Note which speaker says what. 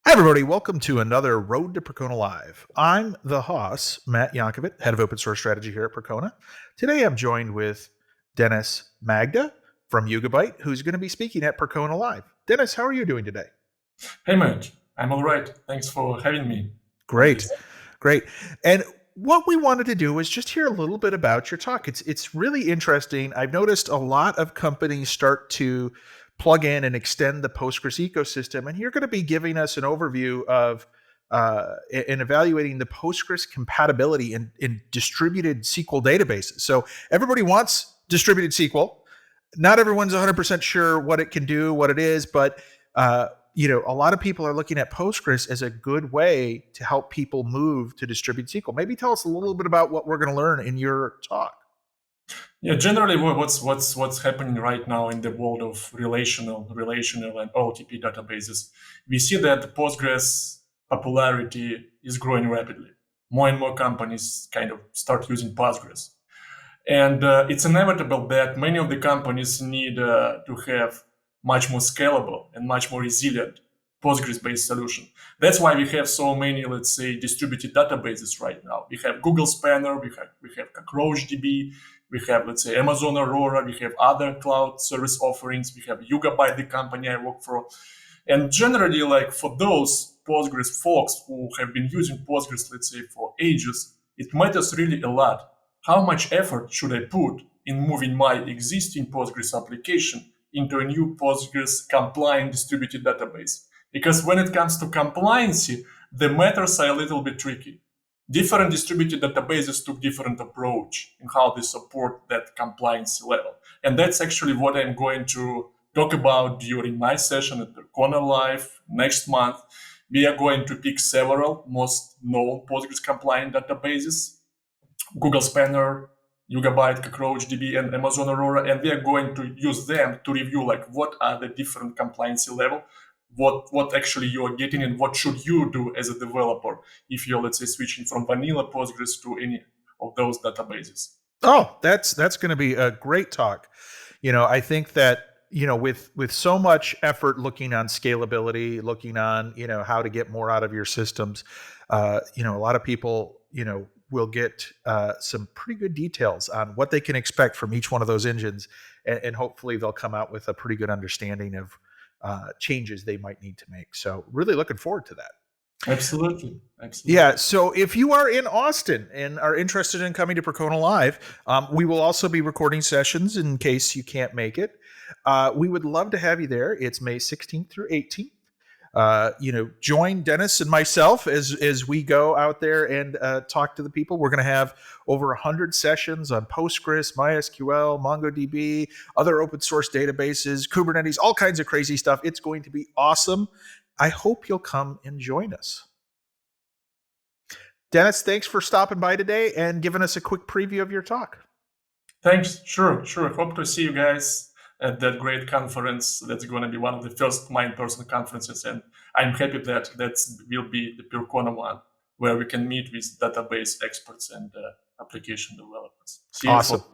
Speaker 1: Hi, everybody. Welcome to another Road to Percona Live. I'm the host, Matt Yankovic, head of open source strategy here at Percona. Today, I'm joined with Denis Magda from Yugabyte, who's going to be speaking at Percona Live. Denis, how are you doing today?
Speaker 2: Hey, Matt. I'm all right. Thanks for having me on
Speaker 1: Great,
Speaker 2: this.
Speaker 1: great. And what we wanted to do was just hear a little bit about your talk. It's really interesting. I've noticed a lot of companies start to plug in and extend the Postgres ecosystem, and you're going to be giving us an overview of and evaluating the Postgres compatibility in distributed SQL databases. So everybody wants distributed SQL. Not everyone's 100% sure what it can do, what it is, but a lot of people are looking at Postgres as a good way to help people move to distributed SQL. Maybe tell us a little bit about what we're going to learn in your talk.
Speaker 2: Yeah, generally, what's happening right now in the world of relational, and OLTP databases, we see that Postgres popularity is growing rapidly. More and more companies kind of start using Postgres, and it's inevitable that many of the companies need to have much more scalable and much more resilient Postgres-based solution. That's why we have so many, let's say, distributed databases right now. We have Google Spanner, we have CockroachDB, we have, let's say, Amazon Aurora, we have other cloud service offerings, we have Yugabyte, the company I work for. And generally, like for those Postgres folks who have been using Postgres, let's say, for ages, it matters really a lot. How much effort should I put in moving my existing Postgres application into a new Postgres compliant distributed database? Because when it comes to compliancy, the matters are a little bit tricky. Different distributed databases took different approach in how they support that compliance level. And that's actually what I'm going to talk about during my session at Percona Live next month. We are going to pick several most known Postgres compliant databases: Google Spanner, Yugabyte, CockroachDB, and Amazon Aurora, and we are going to use them to review like what are the different compliance level, what actually you are getting, and what should you do as a developer if you're, let's say, switching from vanilla Postgres to any of those databases.
Speaker 1: Oh, that's going to be a great talk. I think that with so much effort looking on scalability, looking on how to get more out of your systems, a lot of people will get some pretty good details on what they can expect from each one of those engines, and hopefully they'll come out with a pretty good understanding of changes they might need to make. So really looking forward to that.
Speaker 2: Absolutely.
Speaker 1: Yeah. So if you are in Austin and are interested in coming to Percona Live, we will also be recording sessions in case you can't make it. We would love to have you there. It's May 16th through 18th. Join Denis and myself as we go out there and talk to the people. We're going to have over 100 sessions on Postgres, MySQL, MongoDB, other open source databases, Kubernetes, all kinds of crazy stuff. It's going to be awesome. I hope you'll come and join us. Denis, thanks for stopping by today and giving us a quick preview of your talk.
Speaker 2: Thanks. Sure. Hope to see you guys at that great conference. That's going to be one of the first my in-person conferences, and I'm happy that will be the Percona one, where we can meet with database experts and application developers. See you.
Speaker 1: Awesome.